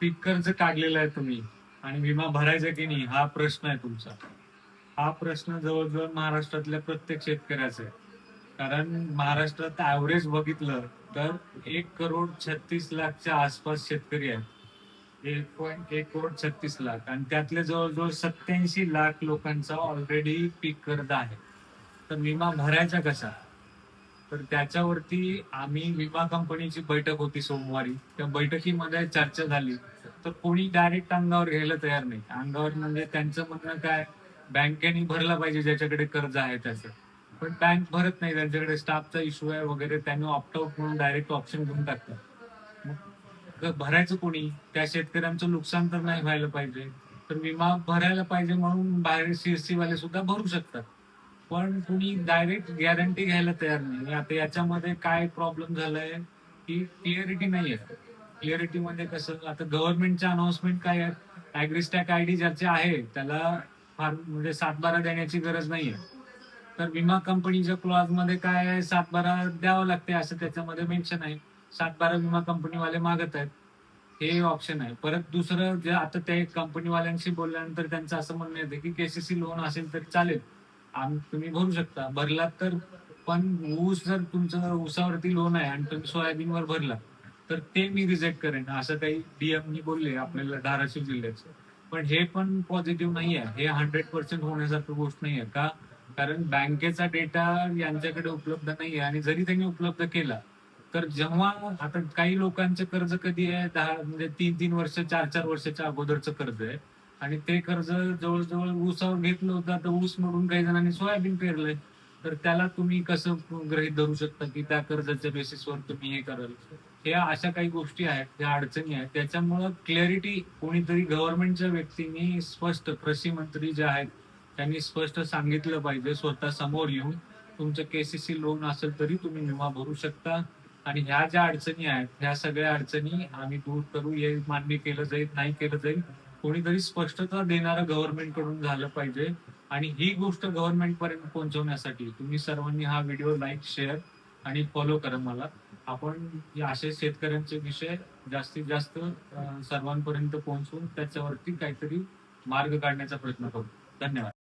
पीक कर्ज काढलेलं आहे तुम्ही आणि विमा भरायचा की नाही हा प्रश्न आहे तुमचा. हा प्रश्न जवळजवळ महाराष्ट्रातल्या प्रत्येक शेतकऱ्याचा आहे. कारण महाराष्ट्रात ऍव्हरेज बघितलं तर 1,36,00,000च्या आसपास शेतकरी आहेत. 1,36,00,000 आणि त्यातले जवळजवळ 87 लाख लोकांचा ऑलरेडी पीक कर्ज आहे. तर विमा भरायचा कसा? तर त्याच्यावरती आम्ही विमा कंपनीची बैठक होती सोमवारी. त्या बैठकीमध्ये चर्चा झाली. तर कोणी डायरेक्ट अंगावर घ्यायला तयार नाही. अंगावर म्हणजे त्यांचं म्हणणं काय, बँकेने भरला पाहिजे ज्याच्याकडे कर्ज आहे त्याचं. पण बँक भरत नाही, त्यांच्याकडे स्टाफचा इश्यू आहे वगैरे, त्यांनी ऑप्ट आउट म्हणून डायरेक्ट ऑप्शन घेऊन टाकतात. मग भरायचं कोणी? त्या शेतकऱ्यांचं नुकसान तर नाही व्हायला पाहिजे. तर विमा भरायला पाहिजे म्हणून बाहेर सीएससी वाले सुद्धा भरू शकतात. पण कुणी डायरेक्ट गॅरंटी घ्यायला तयार नाही. आता याच्यामध्ये काय प्रॉब्लेम झालाय की क्लिअरिटी नाही आहे. क्लिअरिटी म्हणजे कसं, आता गव्हर्नमेंटच्या अनाउन्समेंट काय आहे, ॲग्रिस्टॅक आयडी ज्याचे आहे त्याला फार म्हणजे 7/12 देण्याची गरज नाहीये. तर विमा कंपनीच्या क्लॉज मध्ये काय आहे, 7/12 द्यावं लागते असं त्याच्यामध्ये मेन्शन आहे. 7/12 विमा कंपनीवाले मागत आहेत, हे ऑप्शन आहे. परत दुसरं जे आता त्या कंपनीवाल्यांशी बोलल्यानंतर त्यांचं असं म्हणणं येतं की केसीसी लोन असेल तरी चालेल, तुम्ही भरू शकता, भरलात तर. पण ऊस जर तुमचं ऊसावरती लोन आहे आणि तुम्ही सोयाबीनवर भरला तर ते मी रिजेक्ट करेन, असं काही डीएमनी बोलले आपल्याला धाराशिव जिल्ह्याचं. पण हे पण पॉझिटिव्ह नाही आहे, हे 100% होण्यासारखी गोष्ट नाही आहे. का? कारण बँकेचा डेटा यांच्याकडे उपलब्ध नाहीये आणि जरी त्यांनी उपलब्ध केला तर जेव्हा आता काही लोकांचे कर्ज कधी आहे, 10 म्हणजे 3-3 वर्ष 4-4 वर्षाच्या अगोदरचं कर्ज आहे आणि ते कर्ज जवळजवळ ऊसावर घेतलं होतं. आता ऊस म्हणून काही जणांनी सोयाबीन पेरलंय, तर त्याला तुम्ही कसं गृहीत धरू शकता की त्या कर्जाच्या बेसिसवर तुम्ही हे कराल? हे अशा काही गोष्टी आहेत, ज्या अडचणी आहेत. त्याच्यामुळं क्लॅरिटी कोणीतरी गव्हर्नमेंटच्या व्यक्तींनी स्पष्ट, कृषी मंत्री जे आहेत त्यांनी स्पष्ट सांगितलं पाहिजे स्वतः समोर येऊन, तुमचं केसीसी लोन असेल तरी तुम्ही विमा भरू शकता. आणि ह्या ज्या अडचणी आहेत ह्या सगळ्या अडचणी आम्ही दूर करू, हे मान्य केलं जाईल, नाही केलं जाईल. कोणीतरी स्पष्टता देणारं गव्हर्नमेंट कडून झालं पाहिजे. आणि ही गोष्ट गव्हर्नमेंट पर्यंत पोहोचवण्यासाठी तुम्ही सर्वांनी हा व्हिडिओ लाईक, शेअर आणि फॉलो करा मला. आपण असे शेतकऱ्यांचे विषय जास्तीत जास्त सर्वांपर्यंत पोहोचवून त्याच्यावरती काहीतरी मार्ग काढण्याचा प्रयत्न करू. धन्यवाद.